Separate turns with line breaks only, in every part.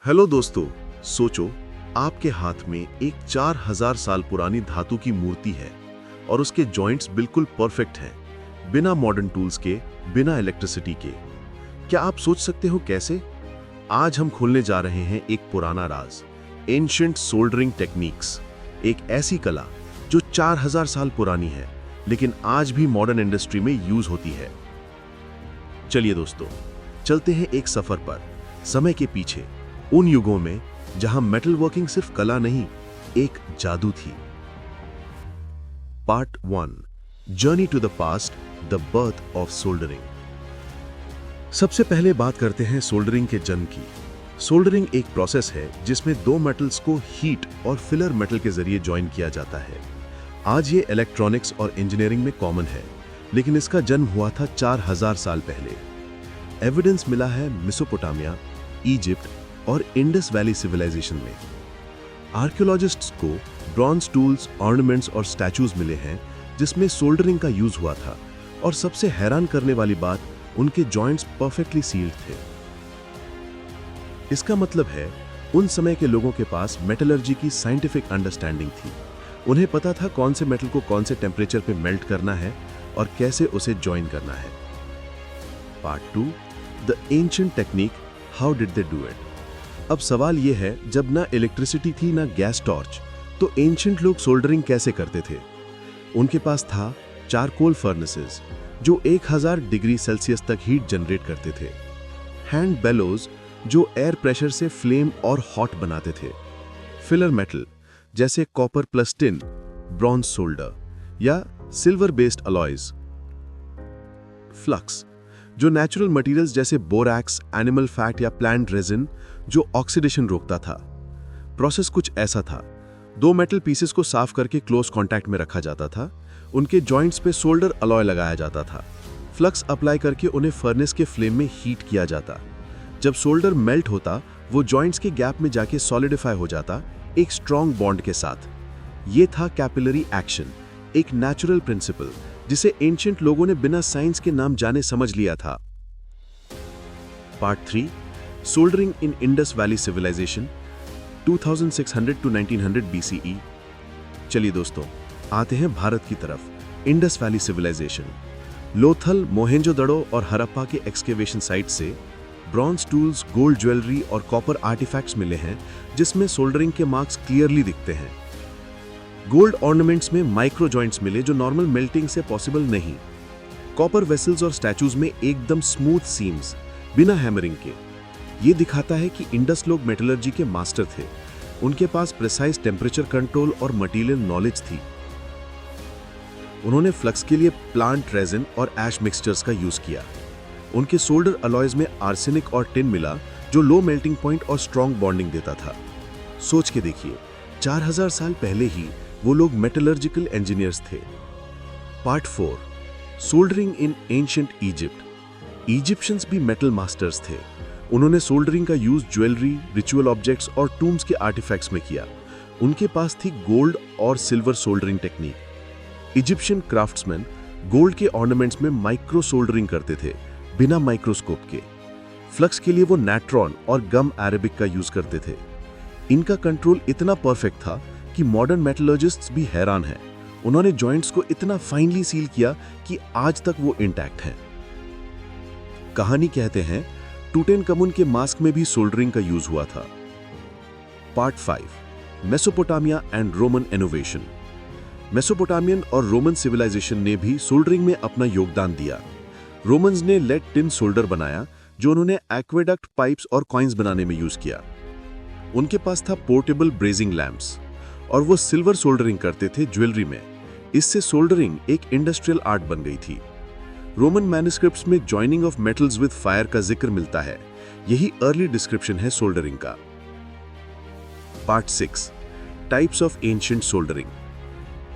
Hello दोस्तों, सोचो आपके हाथ में एक 4000 साल पुरानी धातु की मूर्ति है और उसके जॉइंट्स बिल्कुल परफेक्ट हैं, बिना मॉडर्न टूल्स के, बिना इलेक्ट्रिसिटी के। क्या आप सोच सकते हो कैसे? आज हम खोलने जा रहे हैं एक पुराना राज, एंशिएंट सोल्डरिंग टेक्निक्स, एक ऐसी कला जो 4000 साल पुरानी है लेकिन आज भी मॉडर्न इंडस्ट्री में यूज होती है। चलिए दोस्तों, चलते हैं एक सफर पर, समय के पीछे, उन युगों में जहां मेटल वर्किंग सिर्फ कला नहीं, एक जादू थी। Part 1, journey to the past, the birth of soldering. सबसे पहले बात करते हैं सोल्डरिंग के जन्म की। सोल्डरिंग एक प्रोसेस है जिसमें दो मेटल्स को हीट और फिलर मेटल के जरिए ज्वाइन किया जाता है। आज ये इलेक्ट्रॉनिक्स और इंजीनियरिंग में कॉमन है, लेकिन इसका जन्म हुआ था 4000 साल पहले। एविडेंस मिला है मेसोपोटामिया, इजिप्ट और इंडस वैली सिविलाइजेशन में। आर्कियोलॉजिस्ट्स को ब्रॉन्ज टूल्स, ऑर्नामेंट्स और स्टैचूज मिले हैं जिसमें सोल्डरिंग का यूज हुआ था, और सबसे हैरान करने वाली बात, उनके जॉइंट्स परफेक्टली सील्ड थे। इसका मतलब है उन समय के लोगों के पास मेटलर्जी की साइंटिफिक अंडरस्टैंडिंग थी। उन्हें पता था कौन से मेटल को कौन से टेम्परेचर पे मेल्ट करना है और कैसे उसे ज्वाइन करना है। Part 2, the ancient technique, how did they do it. अब सवाल यह है, जब ना इलेक्ट्रिसिटी थी ना गैस टॉर्च, तो एंशिएंट लोग सोल्डरिंग कैसे करते थे? उनके पास था चारकोल फर्नेसेस जो 1000 डिग्री सेल्सियस तक हीट जनरेट करते थे, हैंड बेलोज जो एयर प्रेशर से फ्लेम और हॉट बनाते थे, फिलर मेटल जैसे copper plus tin, bronze solder या सिल्वर बेस्ड अलॉयज, फ्लक्स जो नेचुरल मटेरियल्स जैसे बोरैक्स, एनिमल फैट या प्लांट रेजिन जो ऑक्सीडेशन रोकता था। प्रोसेस कुछ ऐसा था, दो मेटल पीसेस को साफ करके क्लोज कांटेक्ट में रखा जाता था, उनके जॉइंट्स पे सोल्डर अलॉय लगाया जाता था, फ्लक्स अप्लाई करके उन्हें फर्नेस के फ्लेम में हीट किया जाता। जब सोल्डर मेल्ट होता, वो जॉइंट्स के गैप में जाके सॉलिडिफाई हो जाता एक स्ट्रॉन्ग बॉन्ड के साथ। ये था कैपिलरी एक्शन, एक नेचुरल प्रिंसिपल जिसे एंशिएंट लोगों ने बिना साइंस के नाम जाने समझ लिया था। Part 3, soldering in Indus valley civilization 2600 to 1900 BCE। चलिए दोस्तों, आते हैं भारत की तरफ। इंडस वैली सिविलाइजेशन, लोथल, मोहेंजोदड़ो और हड़प्पा के एक्सकेवेशन साइट से ब्रॉन्ज टूल्स, गोल्ड ज्वेलरी और कॉपर आर्टिफैक्ट्स मिले हैं जिसमें सोल्डरिंग के मार्क्स क्लियरली दिखते हैं। गोल्ड ऑर्नामेंट्स में माइक्रो जॉइंट्स मिले जो नॉर्मल मेल्टिंग से पॉसिबल नहीं। कॉपर वेसल्स और स्टैचूज में एकदम स्मूथ सीम्स, बिना हैमरिंग के। ये दिखाता है कि इंडस लोग मेटलर्जी के मास्टर थे। उनके पास प्रिसाइज टेम्परेचर कंट्रोल और मटेरियल नॉलेज थी। उन्होंने फ्लक्स के लिए प्लांट रेजिन और ऐश मिक्सचर्स का यूज किया। उनके सोल्डर अलॉयज में आर्सेनिक और टिन मिला जो लो मेल्टिंग पॉइंट और स्ट्रॉन्ग बॉन्डिंग देता था। सोच के देखिए, 4000 साल पहले ही वो लोग मेटलर्जिकल इंजीनियर्स थे। पार्ट 4, सोल्डरिंग इन एंशिएंट इजिप्ट। इजिप्शियंस भी मेटल मास्टर्स थे। उन्होंने सोल्डरिंग का यूज ज्वेलरी, रिचुअल ऑब्जेक्ट्स और टूम्स के आर्टिफैक्ट्स में किया। उनके पास थी गोल्ड और silver soldering technique. Egyptian craftsman gold के ऑर्नामेंट्स में माइक्रो सोल्डरिंग करते थे, बिना माइक्रोस्कोप के। फ्लक्स के लिए वो नेट्रॉन और गम अरेबिक का यूज करते थे। इनका कंट्रोल इतना परफेक्ट था कि मॉडर्न मेटलर्जिस्ट्स भी हैरान हैं। उन्होंने जॉइंट्स को इतना फाइनली सील किया कि आज तक वो इंटैक्ट हैं। कहानी कहते हैं टूटेनकमुन के मास्क में भी सोल्डरिंग का यूज हुआ था। Part 5, Mesopotamia and Roman innovation. Mesopotamian और रोमन सिविलाइजेशन ने भी सोल्डरिंग में अपना योगदान दिया। रोमन्स ने लेड टिन सोल्डर बनाया जो उन्होंने एक्वेडक्ट, पाइप्स और कॉइन्स बनाने में यूज किया। उनके पास था पोर्टेबल ब्रेजिंग लैंप्स और वो सिल्वर सोल्डरिंग करते थे ज्वेलरी में। इससे सोल्डरिंग एक इंडस्ट्रियल आर्ट बन गई थी। रोमन मैन्युस्क्रिप्ट्स में joining of metals with fire का जिक्र मिलता है। यही अर्ली डिस्क्रिप्शन है सोल्डरिंग का। Part 6, types of ancient soldering.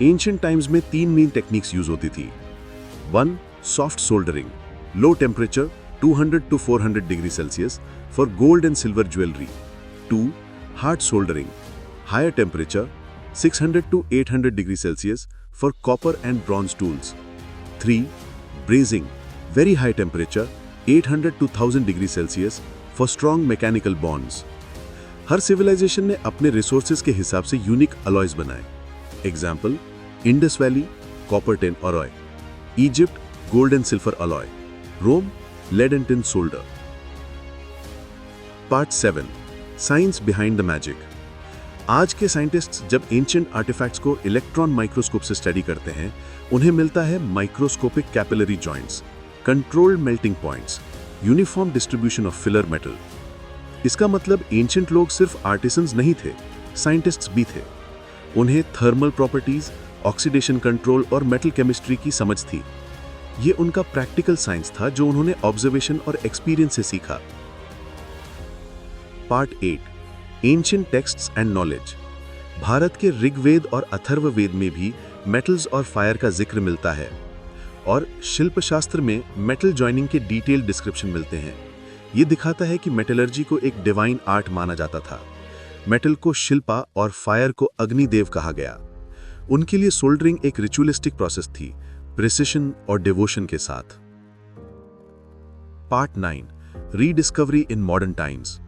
Ancient times में 3 मेन टेक्निक्स यूज होती थी। 1, soft soldering, low temperature 200 to 400 degree Celsius for gold and silver jewellery. 2, hard soldering, higher temperature 600 to 800 degree Celsius for copper and bronze tools. 3. Brazing, very high temperature 800 to 1000 degree Celsius for strong mechanical bonds. हर civilization ने अपने resources के हिसाब से unique alloys बनाए। Example, Indus valley copper tin alloy, Egypt gold and silver alloy, Rome lead and tin solder. Part 7, science behind the magic. आज के scientists जब एंशिएंट आर्टिफैक्ट्स को इलेक्ट्रॉन माइक्रोस्कोप से स्टडी करते हैं, उन्हें मिलता है microscopic capillary joints, controlled melting points, uniform distribution of filler metal. इसका मतलब एंशिएंट लोग सिर्फ आर्टिसंस नहीं थे, साइंटिस्ट्स भी थे। उन्हें थर्मल प्रॉपर्टीज, ऑक्सीडेशन कंट्रोल और मेटल केमिस्ट्री की समझ थी। ये उनका प्रैक्टिकल साइंस था जो उन्होंने ऑब्जर्वेशन और एक्सपीरियंस से सीखा। Part 8, ancient texts and knowledge. Bharat के ऋग्वेद और अथर्ववेद में भी मेटल्स और फायर का जिक्र मिलता है, और शिल्पशास्त्र में मेटल जॉइनिंग के डिटेल्ड डिस्क्रिप्शन मिलते हैं। ये दिखाता है कि मेटलर्जी को एक डिवाइन आर्ट माना जाता था। मेटल को शिल्पा और फायर को अग्निदेव कहा गया। उनके लिए सोल्डरिंग एक रिचुअलिस्टिक प्रोसेस थी, प्रिसिशन और डिवोशन के साथ। Part 9, rediscovery in modern times.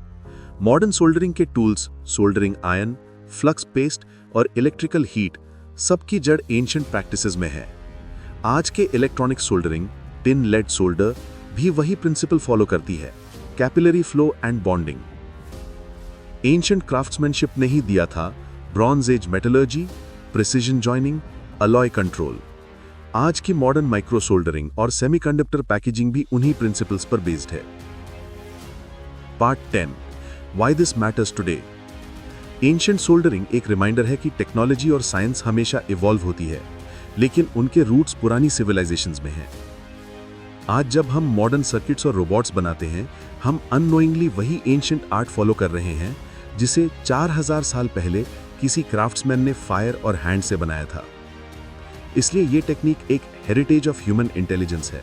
Modern soldering के tools, soldering iron, flux paste और इलेक्ट्रिकल हीट, सबकी जड़ एंशिएंट प्रैक्टिसेस में है। आज के electronic soldering, tin lead solder भी वही प्रिंसिपल फॉलो करती है, capillary flow and bonding. Ancient craftsmanship ने ही दिया था bronze age metallurgy, precision joining, alloy control. आज की मॉडर्न माइक्रो सोल्डरिंग और सेमीकंडक्टर पैकेजिंग भी उन्हीं प्रिंसिपल्स पर बेस्ड है। Part 10, why this matters today. Ancient soldering एक रिमाइंडर है कि टेक्नोलॉजी और साइंस हमेशा इवॉल्व होती है, लेकिन उनके रूट्स पुरानी सिविलाइजेशंस में हैं। आज जब हम मॉडर्न सर्किट्स और रोबोट्स बनाते हैं, हम अननोइंगली वही एंशिएंट आर्ट फॉलो कर रहे हैं जिसे 4000 साल पहले किसी क्राफ्ट्समैन ने फायर और हैंड से बनाया था। इसलिए ये टेक्निक एक हेरिटेज ऑफ ह्यूमन इंटेलिजेंस है।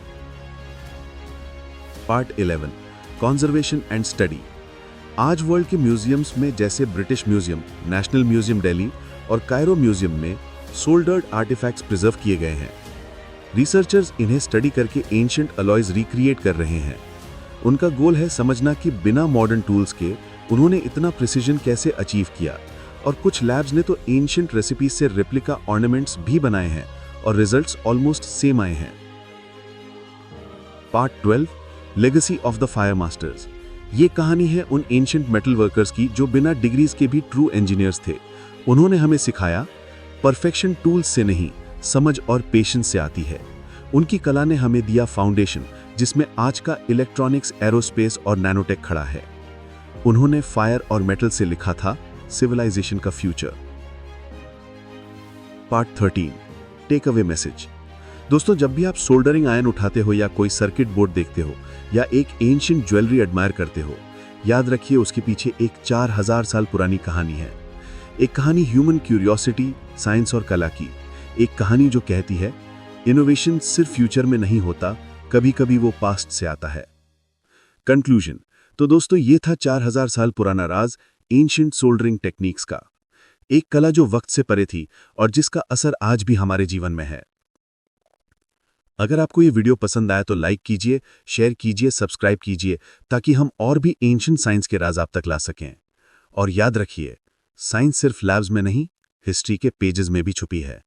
Part 11, conservation and study. आज वर्ल्ड के म्यूजियम्स में जैसे British museum, national museum Delhi और कायरो म्यूजियम में सोल्डर्ड आर्टिफैक्ट्स प्रिजर्व किए गए हैं। रिसर्चर्स इन्हें स्टडी करके एंशिएंट अलॉयज रिक्रिएट कर रहे हैं। उनका गोल है समझना कि बिना मॉडर्न टूल्स के उन्होंने इतना प्रिसिजन कैसे अचीव किया, और कुछ लैब्स ने तो एंशिएंट रेसिपीज से रेप्लिका ऑर्नामेंट्स भी बनाए हैं और रिजल्ट्स ऑलमोस्ट सेम आए हैं। Part 12, legacy of the fire masters. ये कहानी है उन एंशिएंट मेटल वर्कर्स की जो बिना डिग्रीज के भी ट्रू इंजीनियर्स थे। उन्होंने हमें सिखाया परफेक्शन टूल्स से नहीं, समझ और पेशेंस से आती है। उनकी कला ने हमें दिया फाउंडेशन जिसमें आज का इलेक्ट्रॉनिक्स, एरोस्पेस और नैनोटेक खड़ा है। उन्होंने फायर और मेटल से लिखा था सिविलाइजेशन का future. Part 13, take away message. दोस्तों, जब भी आप सोल्डरिंग आयरन उठाते हो या कोई सर्किट बोर्ड देखते हो या एक एंशिएंट ज्वेलरी एडमायर करते हो, याद रखिए उसके पीछे एक 4000 साल पुरानी कहानी है। एक कहानी ह्यूमन क्यूरियोसिटी, साइंस और कला की। एक कहानी जो कहती है इनोवेशन सिर्फ फ्यूचर में नहीं होता, कभी कभी वो पास्ट से आता है। कंक्लूजन। तो दोस्तों, ये था 4000 साल पुराना राज एंशिएंट सोल्डरिंग टेक्निक्स का। एक कला जो वक्त से परे थी और जिसका असर आज भी हमारे जीवन में है। अगर आपको ये वीडियो पसंद आया तो लाइक कीजिए, शेयर कीजिए, सब्सक्राइब कीजिए, ताकि हम और भी एंशिएंट साइंस के राज आप तक ला सकें। और याद रखिए, साइंस सिर्फ लैब्स में नहीं, हिस्ट्री के पेजेस में भी छुपी है।